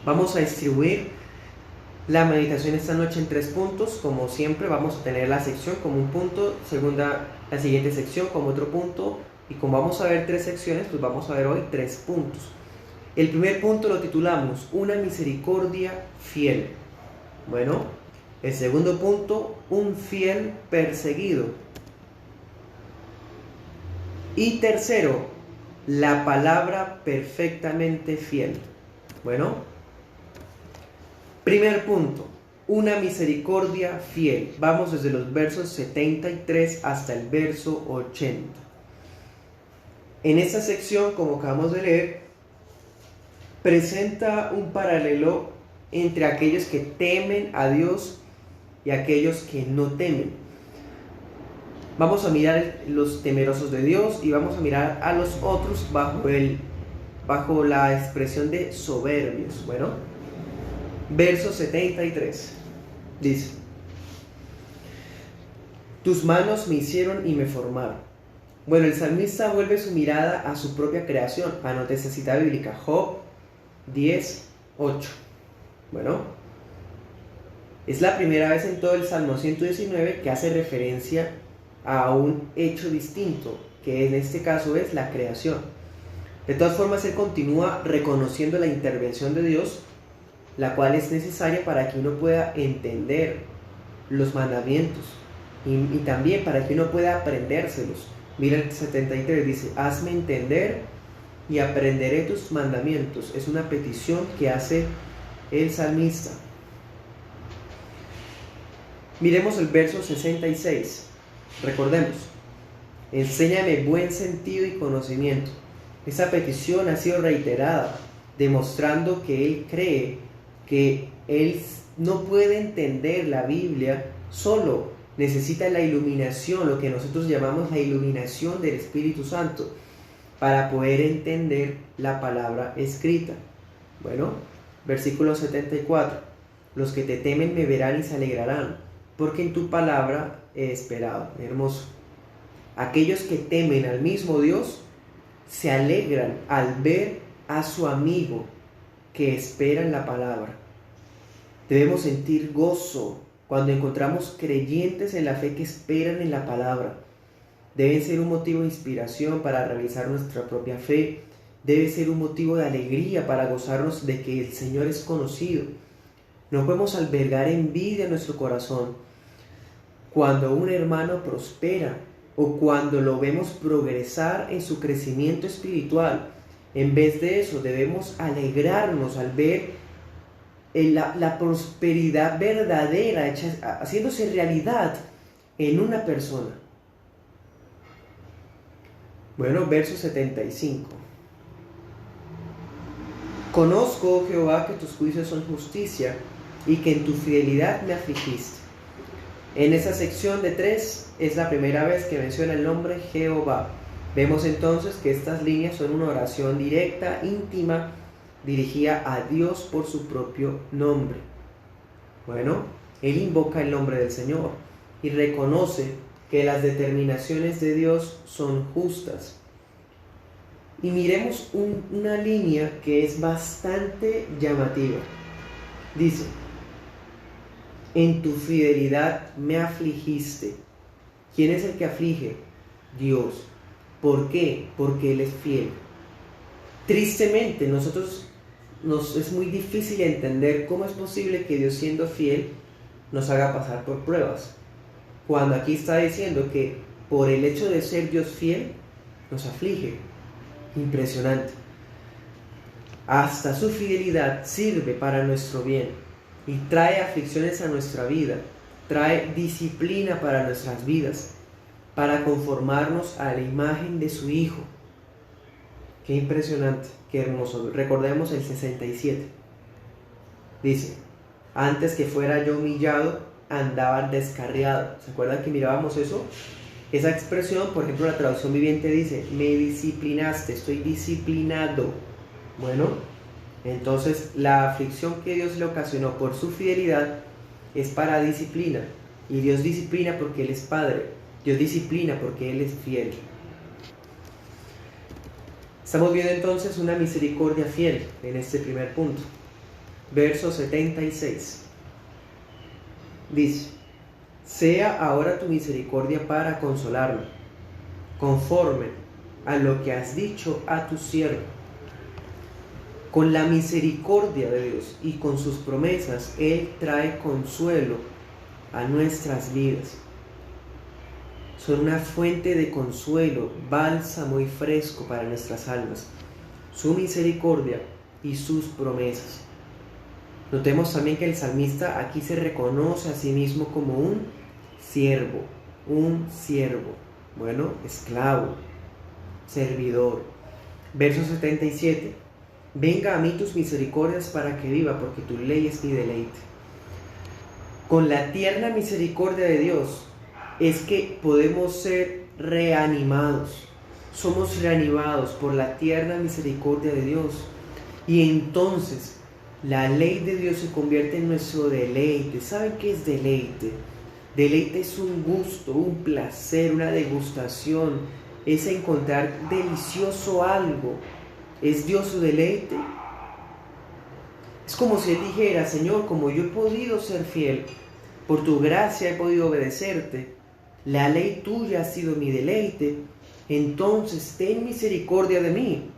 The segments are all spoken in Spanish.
Vamos a distribuir la meditación esta noche en 3 puntos. Como siempre, vamos a tener la sección como un punto, la siguiente sección como otro punto, y como vamos a ver 3 secciones, pues vamos a ver hoy 3 puntos. El primer punto lo titulamos Una misericordia fiel. Bueno, el segundo punto, un fiel perseguido. Y tercero, la palabra perfectamente fiel. Bueno, primer punto, una misericordia fiel. Vamos desde los versos 73 hasta el verso 80. En esta sección, como acabamos de leer, presenta un paralelo entre aquellos que temen a Dios y aquellos que no temen. Vamos a mirar los temerosos de Dios y vamos a mirar a los otros bajo la expresión de soberbios. Bueno, verso 73 dice: tus manos me hicieron y me formaron. Bueno, el salmista vuelve su mirada a su propia creación. Anote esta cita bíblica, Job 10:8. Bueno, es la primera vez en todo el Salmo 119 que hace referencia a un hecho distinto, que en este caso es la creación. De todas formas, él continúa reconociendo la intervención de Dios, la cual es necesaria para que uno pueda entender los mandamientos y también para que uno pueda aprendérselos. Mira el 73, dice: hazme entender y aprenderé tus mandamientos. Es una petición que hace el salmista. Miremos el verso 66. Recordemos: enséñame buen sentido y conocimiento. Esta petición ha sido reiterada, demostrando que él cree que él no puede entender la Biblia solo. Necesita la iluminación, lo que nosotros llamamos la iluminación del Espíritu Santo, para poder entender la palabra escrita. Bueno, versículo 74. Los que te temen me verán y se alegrarán, porque en tu palabra he esperado. Hermoso. Aquellos que temen al mismo Dios se alegran al ver a su amigo que espera en la palabra. Debemos sentir gozo cuando encontramos creyentes en la fe que esperan en la palabra. Deben ser un motivo de inspiración para realizar nuestra propia fe. Debe ser un motivo de alegría para gozarnos de que el Señor es conocido. No podemos albergar envidia en nuestro corazón cuando un hermano prospera o cuando lo vemos progresar en su crecimiento espiritual. En vez de eso, debemos alegrarnos al ver la prosperidad verdadera haciéndose realidad en una persona. Bueno, verso 75. Conozco, oh Jehová, que tus juicios son justicia y que en tu fidelidad me afligiste. En esa sección de 3 es la primera vez que menciona el nombre Jehová. Vemos entonces que estas líneas son una oración directa, íntima, dirigida a Dios por su propio nombre. Bueno, él invoca el nombre del Señor y reconoce que las determinaciones de Dios son justas. Y miremos una línea que es bastante llamativa. Dice: en tu fidelidad me afligiste. ¿Quién es el que aflige? Dios. ¿Por qué? Porque Él es fiel. Tristemente, nos es muy difícil entender cómo es posible que Dios, siendo fiel, nos haga pasar por pruebas. Cuando aquí está diciendo que por el hecho de ser Dios fiel, nos aflige. Impresionante. Hasta su fidelidad sirve para nuestro bien y trae aflicciones a nuestra vida, trae disciplina para nuestras vidas, para conformarnos a la imagen de su Hijo. Qué impresionante, qué hermoso. Recordemos el 67. Dice: antes que fuera yo humillado, andaba descarriado. ¿Se acuerdan que mirábamos eso? Esa expresión, por ejemplo, la traducción viviente dice: me disciplinaste, estoy disciplinado. Bueno, entonces la aflicción que Dios le ocasionó por su fidelidad es para disciplina. Y Dios disciplina porque Él es Padre. Dios disciplina porque Él es fiel. Estamos viendo entonces una misericordia fiel en este primer punto. verso 76. Dice: sea ahora tu misericordia para consolarme, conforme a lo que has dicho a tu siervo. Con la misericordia de Dios y con sus promesas, Él trae consuelo a nuestras vidas. Son una fuente de consuelo, bálsamo y fresco para nuestras almas. Su misericordia y sus promesas. Notemos también que el salmista aquí se reconoce a sí mismo como un siervo, bueno, esclavo, servidor. Verso 77. Venga a mí tus misericordias para que viva, porque tu ley es mi deleite. Con la tierna misericordia de Dios es que podemos ser reanimados. Somos reanimados por la tierna misericordia de Dios. Y entonces la ley de Dios se convierte en nuestro deleite. ¿Saben qué es deleite? Deleite es un gusto, un placer, una degustación. Es encontrar delicioso algo. ¿Es Dios su deleite? Es como si Él dijera: Señor, como yo he podido ser fiel, por tu gracia he podido obedecerte, la ley tuya ha sido mi deleite, entonces ten misericordia de mí.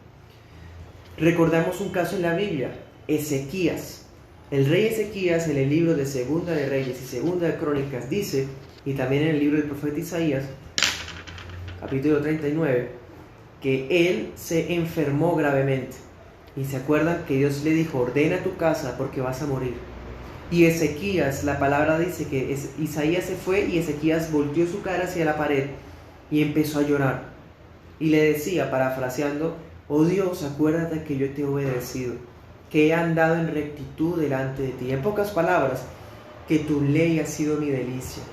Recordamos un caso en la Biblia, Ezequías. El rey Ezequías, en el libro de Segunda de Reyes y Segunda de Crónicas, dice, y también en el libro del profeta Isaías, capítulo 39, que él se enfermó gravemente. Y se acuerdan que Dios le dijo: ordena tu casa porque vas a morir. Y Ezequías, la palabra dice que Isaías se fue y Ezequías volteó su cara hacia la pared y empezó a llorar. Y le decía, parafraseando: oh Dios, acuérdate que yo te he obedecido, que he andado en rectitud delante de ti. En pocas palabras, que tu ley ha sido mi delicia.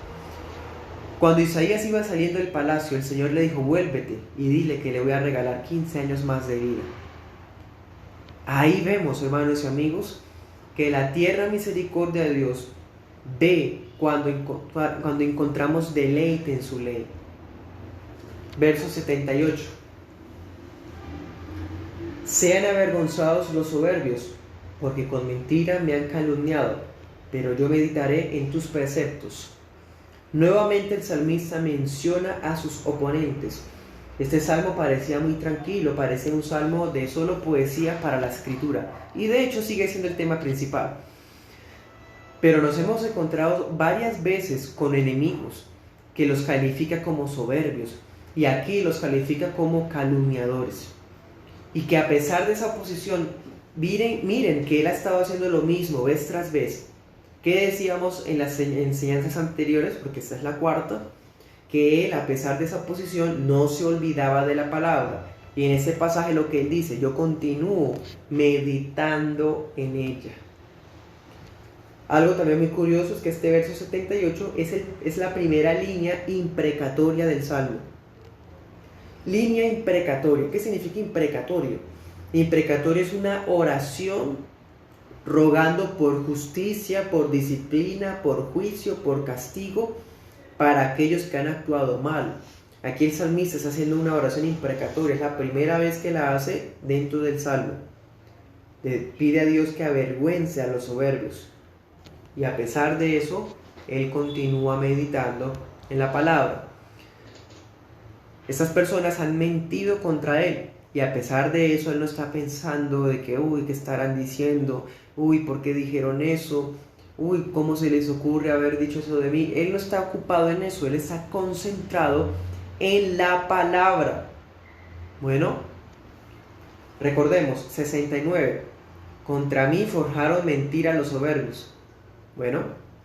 Cuando Isaías iba saliendo del palacio, el Señor le dijo: vuélvete y dile que le voy a regalar 15 años más de vida. Ahí vemos, hermanos y amigos, que la tierna misericordia de Dios ve cuando encontramos deleite en su ley. Verso 78. Sean avergonzados los soberbios, porque con mentira me han calumniado, pero yo meditaré en tus preceptos. Nuevamente el salmista menciona a sus oponentes. Este salmo parecía muy tranquilo, parecía un salmo de solo poesía para la escritura, y de hecho sigue siendo el tema principal. Pero nos hemos encontrado varias veces con enemigos que los califica como soberbios, y aquí los califica como calumniadores. Y que a pesar de esa oposición, miren que él ha estado haciendo lo mismo vez tras vez. ¿Qué decíamos en las enseñanzas anteriores? Porque esta es la cuarta. Que él, a pesar de esa oposición, no se olvidaba de la palabra. Y en este pasaje lo que él dice: yo continúo meditando en ella. Algo también muy curioso es que este verso 78 es la primera línea imprecatoria del Salmo. Línea imprecatoria. ¿Qué significa imprecatorio? Imprecatorio es una oración rogando por justicia, por disciplina, por juicio, por castigo para aquellos que han actuado mal. Aquí el salmista está haciendo una oración imprecatoria. Es la primera vez que la hace dentro del Salmo. Pide a Dios que avergüence a los soberbios. Y a pesar de eso, él continúa meditando en la palabra. Estas personas han mentido contra él, y a pesar de eso él no está pensando de que, ¿qué estarán diciendo? ¿Por qué dijeron eso? ¿Cómo se les ocurre haber dicho eso de mí? Él no está ocupado en eso, él está concentrado en la palabra. Bueno, recordemos, 69. Contra mí forjaron mentira los soberbios. Bueno,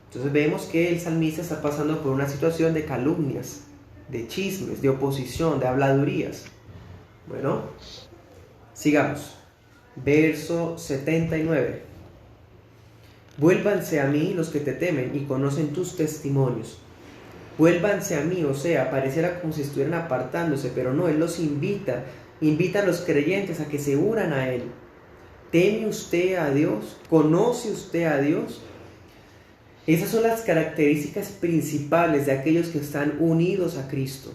entonces vemos que el salmista está pasando por una situación de calumnias, de chismes, de oposición, de habladurías. Bueno, sigamos. Verso 79. Vuélvanse a mí los que te temen y conocen tus testimonios. Vuélvanse a mí, o sea, pareciera como si estuvieran apartándose, pero no, él los invita a los creyentes a que se unan a él. ¿Teme usted a Dios? ¿Conoce usted a Dios? Esas son las características principales de aquellos que están unidos a Cristo.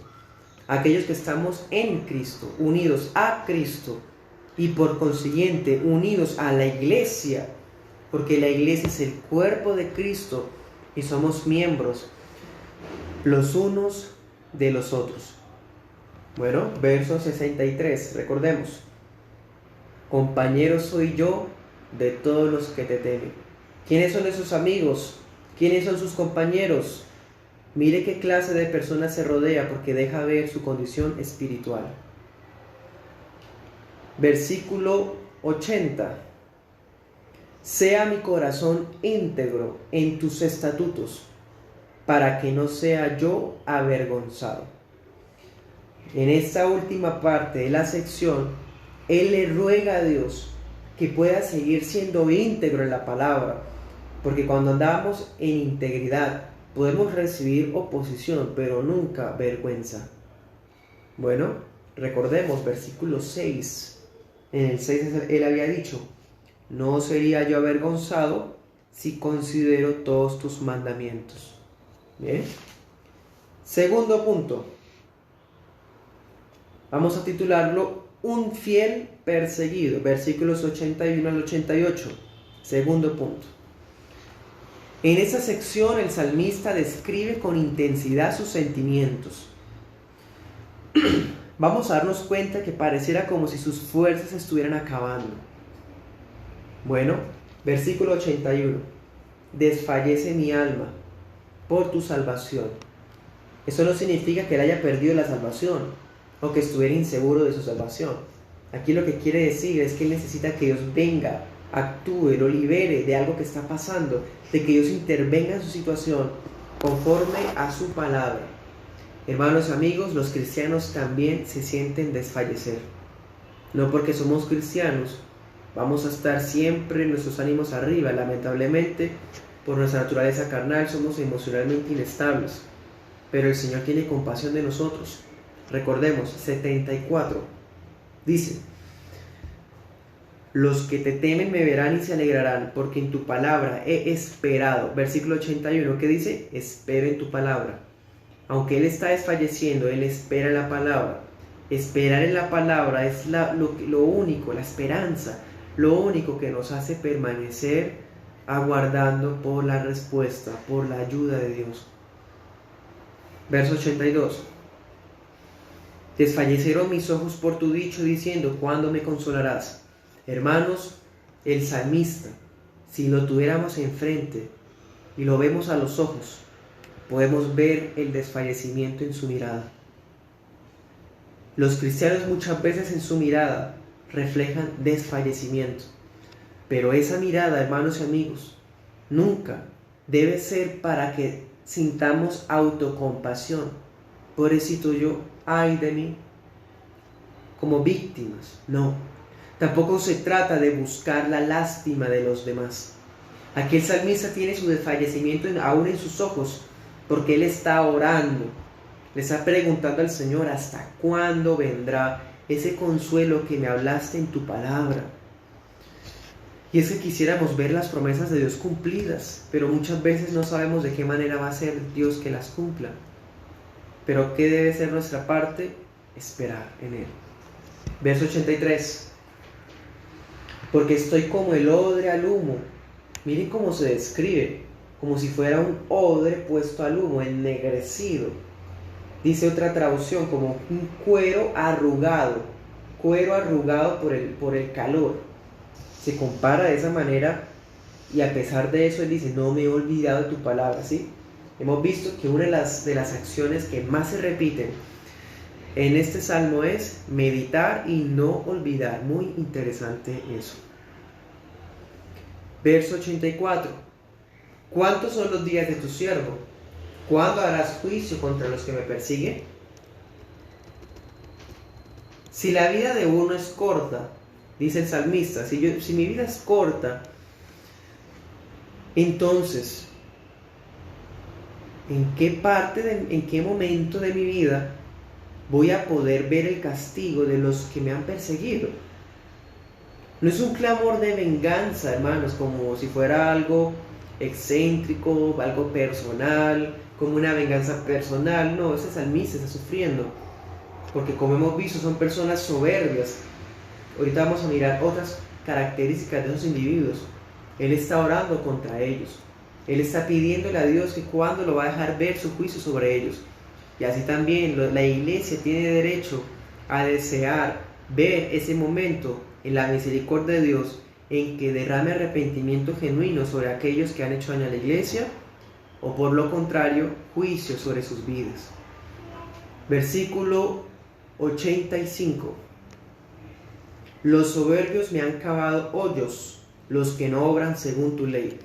Aquellos que estamos en Cristo, unidos a Cristo y por consiguiente unidos a la iglesia. porque la iglesia es el cuerpo de Cristo y somos miembros los unos de los otros. Bueno, verso 63, recordemos. Compañero soy yo de todos los que te temen. ¿Quiénes son esos amigos? ¿Quiénes son sus compañeros? Mire qué clase de personas se rodea, porque deja ver su condición espiritual. Versículo 80. Sea mi corazón íntegro en tus estatutos, para que no sea yo avergonzado. En esta última parte de la sección, él le ruega a Dios que pueda seguir siendo íntegro en la palabra, porque cuando andamos en integridad podemos recibir oposición, pero nunca vergüenza. Bueno, recordemos versículo 6. En el 6 él había dicho: no sería yo avergonzado si considero todos tus mandamientos. Bien. Segundo punto. Vamos a titularlo Un fiel perseguido. Versículos 81 al 88. Segundo punto. En esta sección el salmista describe con intensidad sus sentimientos. Vamos a darnos cuenta que pareciera como si sus fuerzas estuvieran acabando. Bueno, versículo 81. Desfallece mi alma por tu salvación. Eso no significa que él haya perdido la salvación o que estuviera inseguro de su salvación. Aquí lo que quiere decir es que él necesita que Dios venga, actúe, lo libere de algo que está pasando, de que Dios intervenga en su situación conforme a su palabra. Hermanos, amigos, los cristianos también se sienten desfallecer. No porque somos cristianos vamos a estar siempre nuestros ánimos arriba. Lamentablemente, por nuestra naturaleza carnal somos emocionalmente inestables, pero el Señor tiene compasión de nosotros. Recordemos, 74 dice: los que te temen me verán y se alegrarán, porque en tu palabra he esperado. Versículo 81, ¿qué dice? Espero en tu palabra. Aunque él está desfalleciendo, él espera en la palabra. Esperar en la palabra es lo único, la esperanza, lo único que nos hace permanecer aguardando por la respuesta, por la ayuda de Dios. Verso 82. Desfallecieron mis ojos por tu dicho, diciendo: ¿cuándo me consolarás? Hermanos, el salmista, si lo tuviéramos enfrente y lo vemos a los ojos, podemos ver el desfallecimiento en su mirada. Los cristianos muchas veces en su mirada reflejan desfallecimiento, pero esa mirada, hermanos y amigos, nunca debe ser para que sintamos autocompasión. Pobrecito yo, ay de mí, como víctimas. No, tampoco se trata de buscar la lástima de los demás. Aquí el salmista tiene su desfallecimiento aún en sus ojos, porque él está orando, le está preguntando al Señor: ¿hasta cuándo vendrá ese consuelo que me hablaste en tu palabra? Y es que quisiéramos ver las promesas de Dios cumplidas, pero muchas veces no sabemos de qué manera va a ser Dios que las cumpla. Pero ¿qué debe ser nuestra parte? Esperar en Él. Verso 83. Porque estoy como el odre al humo. Miren cómo se describe, como si fuera un odre puesto al humo, ennegrecido. Dice otra traducción, como un cuero arrugado por el calor. Se compara de esa manera, y a pesar de eso él dice: no me he olvidado de tu palabra. ¿Sí? Hemos visto que una de las acciones que más se repiten en este salmo es meditar y no olvidar. Muy interesante eso. Verso 84. ¿Cuántos son los días de tu siervo? ¿Cuándo harás juicio contra los que me persiguen? Si la vida de uno es corta, dice el salmista, si mi vida es corta, entonces, ¿en qué momento de mi vida voy a poder ver el castigo de los que me han perseguido? No es un clamor de venganza, hermanos, como si fuera algo excéntrico, algo personal, como una venganza personal. No, ese salmista está sufriendo, porque como hemos visto son personas soberbias. Ahorita vamos a mirar otras características de esos individuos. Él está orando contra ellos. Él está pidiéndole a Dios que cuando lo va a dejar ver su juicio sobre ellos. Y así también la iglesia tiene derecho a desear ver ese momento en la misericordia de Dios en que derrame arrepentimiento genuino sobre aquellos que han hecho daño a la iglesia, o por lo contrario, juicio sobre sus vidas. Versículo 85. Los soberbios me han cavado hoyos, los que no obran según tu ley.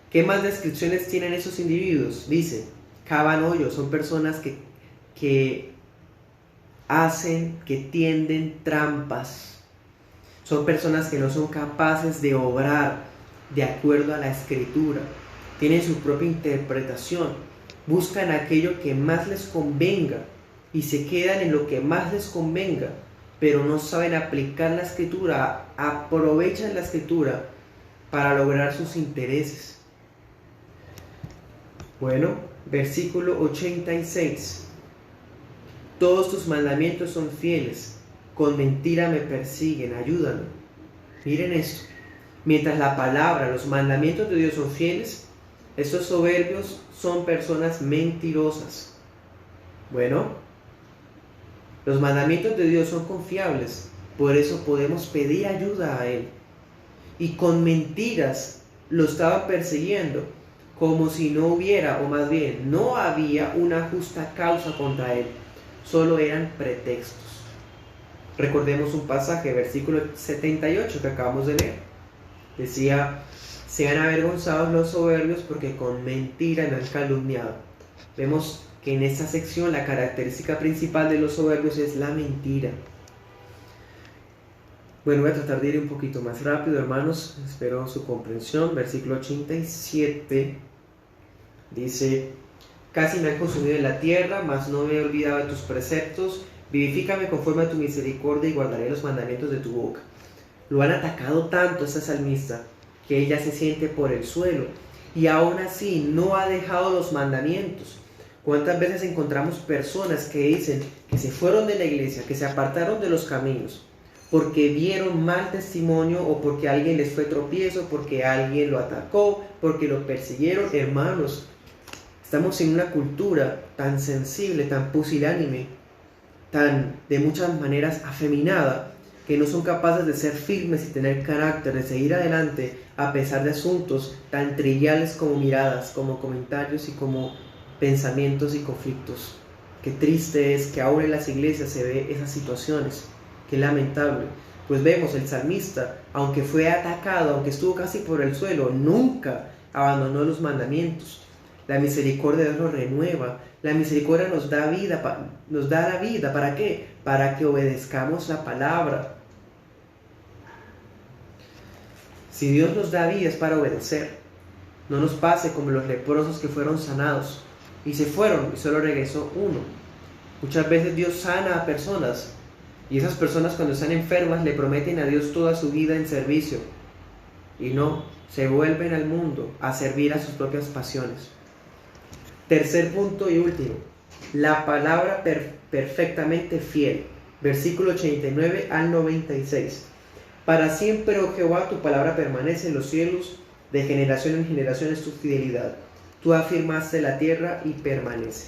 ¿Qué más descripciones tienen esos individuos? Dice, cavan hoyos, son personas que hacen, que tienden trampas. Son personas que no son capaces de obrar de acuerdo a la Escritura. Tienen su propia interpretación. Buscan aquello que más les convenga y se quedan en lo que más les convenga, pero no saben aplicar la Escritura, aprovechan la Escritura para lograr sus intereses. Bueno, versículo 86. Todos tus mandamientos son fieles, con mentira me persiguen, ayúdame. Miren esto, mientras la palabra, los mandamientos de Dios son fieles, estos soberbios son personas mentirosas. Bueno, los mandamientos de Dios son confiables, por eso podemos pedir ayuda a Él. Y con mentiras lo estaban persiguiendo, como si no hubiera, o más bien, no había una justa causa contra Él. Solo eran pretextos. Recordemos un pasaje, versículo 78 que acabamos de leer. Decía, sean avergonzados los soberbios porque con mentira me han calumniado. Vemos que en esta sección la característica principal de los soberbios es la mentira. Bueno, voy a tratar de ir un poquito más rápido, hermanos. Espero su comprensión. Versículo 87 dice, casi me han consumido en la tierra, mas no me he olvidado de tus preceptos. Vivifícame conforme a tu misericordia y guardaré los mandamientos de tu boca. Lo han atacado tanto esta salmista que ella se siente por el suelo y aún así no ha dejado los mandamientos. ¿Cuántas veces encontramos personas que dicen que se fueron de la iglesia, que se apartaron de los caminos porque vieron mal testimonio o porque alguien les fue tropiezo, porque alguien lo atacó, porque lo persiguieron? Hermanos, estamos en una cultura tan sensible, tan pusilánime, tan de muchas maneras afeminada, que no son capaces de ser firmes y tener carácter, de seguir adelante a pesar de asuntos tan triviales como miradas, como comentarios y como pensamientos y conflictos. Qué triste es que ahora en las iglesias se ve esas situaciones, qué lamentable. Pues vemos el salmista, aunque fue atacado, aunque estuvo casi por el suelo, nunca abandonó los mandamientos. La misericordia de Dios nos renueva. La misericordia nos da vida, nos da la vida. ¿Para qué? Para que obedezcamos la palabra. Si Dios nos da vida es para obedecer. No nos pase como los leprosos que fueron sanados y se fueron y solo regresó uno. Muchas veces Dios sana a personas y esas personas cuando están enfermas le prometen a Dios toda su vida en servicio y no, se vuelven al mundo a servir a sus propias pasiones. Tercer punto y último, la palabra perfectamente fiel. Versículo 89 al 96. Para siempre, oh Jehová, tu palabra permanece en los cielos, de generación en generación es tu fidelidad. Tú afirmaste la tierra y permanece.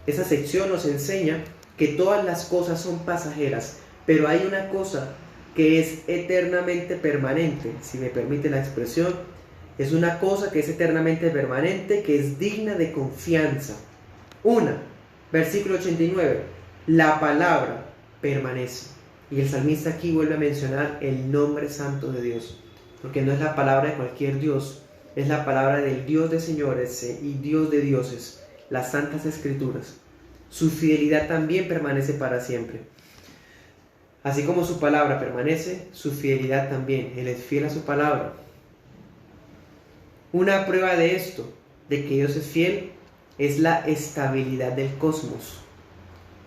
Esa sección nos enseña que todas las cosas son pasajeras, pero hay una cosa que es eternamente permanente, si me permite la expresión. Es una cosa que es eternamente permanente, que es digna de confianza. Versículo 89, la palabra permanece. Y el salmista aquí vuelve a mencionar el nombre santo de Dios, porque no es la palabra de cualquier Dios, es la palabra del Dios de señores y Dios de dioses, las santas escrituras. Su fidelidad también permanece para siempre. Así como su palabra permanece, su fidelidad también. Él es fiel a su palabra. Una prueba de esto, de que Dios es fiel, es la estabilidad del cosmos.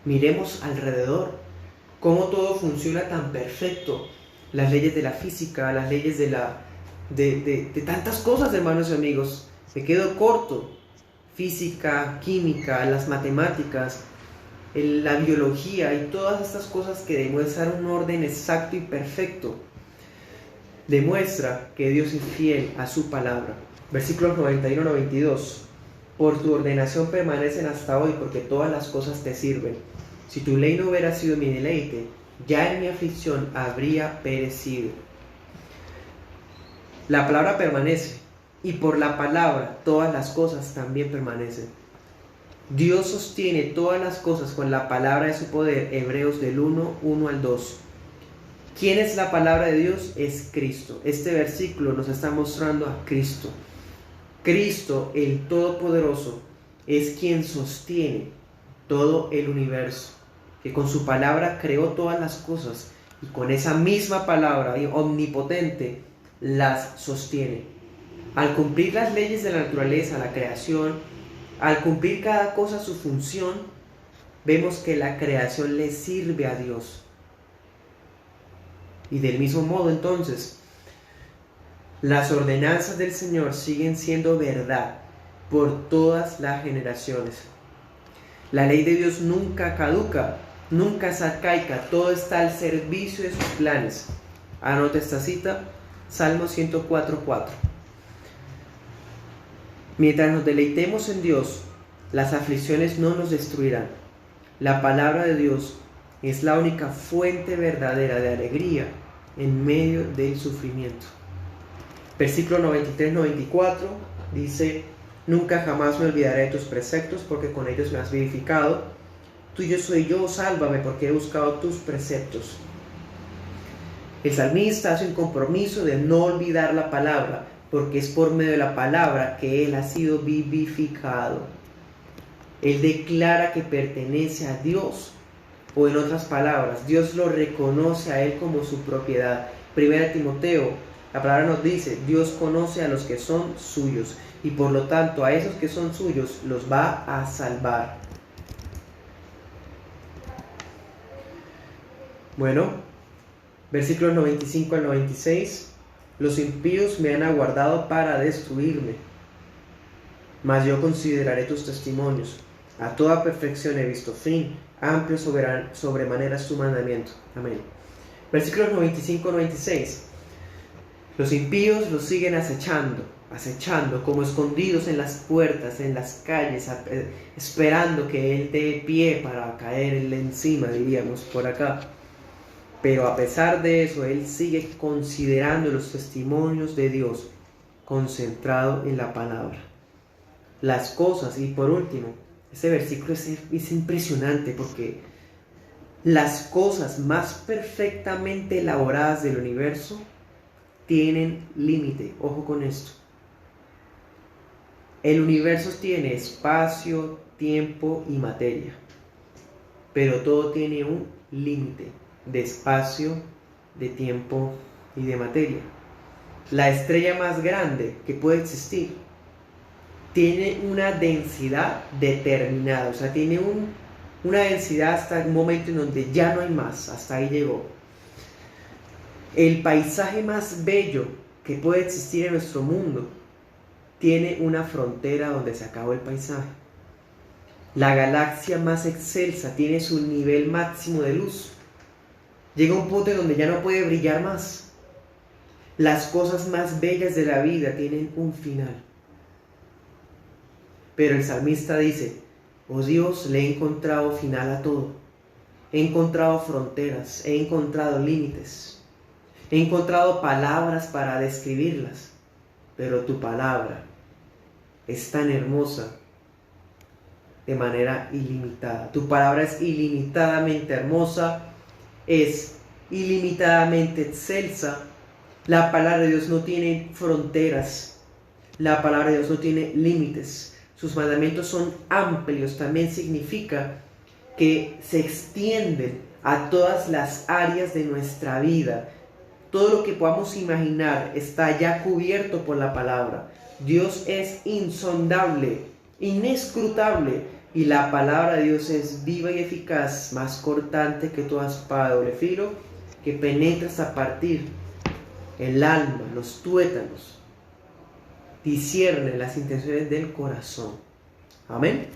Miremos alrededor, cómo todo funciona tan perfecto. Las leyes de la física, las leyes de tantas cosas, hermanos y amigos. Me quedo corto. Física, química, las matemáticas, la biología y todas estas cosas que demuestran un orden exacto y perfecto. demuestra que Dios es fiel a su palabra. Versículos 91-92. Por tu ordenación permanecen hasta hoy, porque todas las cosas te sirven. Si tu ley no hubiera sido mi deleite, ya en mi aflicción habría perecido. La palabra permanece, y por la palabra todas las cosas también permanecen. Dios sostiene todas las cosas con la palabra de su poder. Hebreos del 1 al 2. ¿Quién es la palabra de Dios? Es Cristo. Este versículo nos está mostrando a Cristo. Cristo, el Todopoderoso, es quien sostiene todo el universo, que con su palabra creó todas las cosas y con esa misma palabra omnipotente las sostiene. Al cumplir las leyes de la naturaleza, la creación, al cumplir cada cosa su función, vemos que la creación le sirve a Dios. Y del mismo modo, entonces, las ordenanzas del Señor siguen siendo verdad por todas las generaciones. La ley de Dios nunca caduca, nunca es arcaica, todo está al servicio de sus planes. Anota esta cita, Salmo 104:4. Mientras nos deleitemos en Dios, las aflicciones no nos destruirán. La palabra de Dios es la única fuente verdadera de alegría en medio del sufrimiento. Versículo 93-94 dice: nunca jamás me olvidaré de tus preceptos, porque con ellos me has vivificado. Tuyo soy yo, sálvame, porque he buscado tus preceptos. El salmista hace un compromiso de no olvidar la palabra, porque es por medio de la palabra que él ha sido vivificado. Él declara que pertenece a Dios, o en otras palabras, Dios lo reconoce a él como su propiedad. 1 Timoteo, la palabra nos dice: Dios conoce a los que son suyos, y por lo tanto a esos que son suyos los va a salvar. Bueno, versículos 95 al 96. Los impíos me han aguardado para destruirme, mas yo consideraré tus testimonios. A toda perfección he visto fin, amplio sobremanera es tu mandamiento. Amén. Versículos 95-96. Los impíos los siguen acechando como escondidos en las puertas, en las calles, esperando que él dé pie para caerle encima, diríamos por acá. Pero a pesar de eso, él sigue considerando los testimonios de Dios, concentrado en la palabra. Las cosas, y por último, este versículo es impresionante, porque las cosas más perfectamente elaboradas del universo tienen límite. Ojo con esto. El universo tiene espacio, tiempo y materia, pero todo tiene un límite de espacio, de tiempo y de materia. La estrella más grande que puede existir tiene una densidad determinada, o sea, tiene una densidad hasta un momento en donde ya no hay más, hasta ahí llegó. El paisaje más bello que puede existir en nuestro mundo tiene una frontera donde se acabó el paisaje. La galaxia más excelsa tiene su nivel máximo de luz. Llega un punto en donde ya no puede brillar más. Las cosas más bellas de la vida tienen un final. Pero el salmista dice: oh Dios, le he encontrado final a todo. He encontrado fronteras, he encontrado límites. He encontrado palabras para describirlas. Pero tu palabra es tan hermosa de manera ilimitada. Tu palabra es ilimitadamente hermosa, es ilimitadamente excelsa. La palabra de Dios no tiene fronteras. La palabra de Dios no tiene límites. Sus mandamientos son amplios. También significa que se extienden a todas las áreas de nuestra vida. Todo lo que podamos imaginar está ya cubierto por la palabra. Dios es insondable, inescrutable, y la palabra de Dios es viva y eficaz, más cortante que toda espada de doble filo, que penetra hasta partir el alma, los tuétanos, discierne las intenciones del corazón. Amén.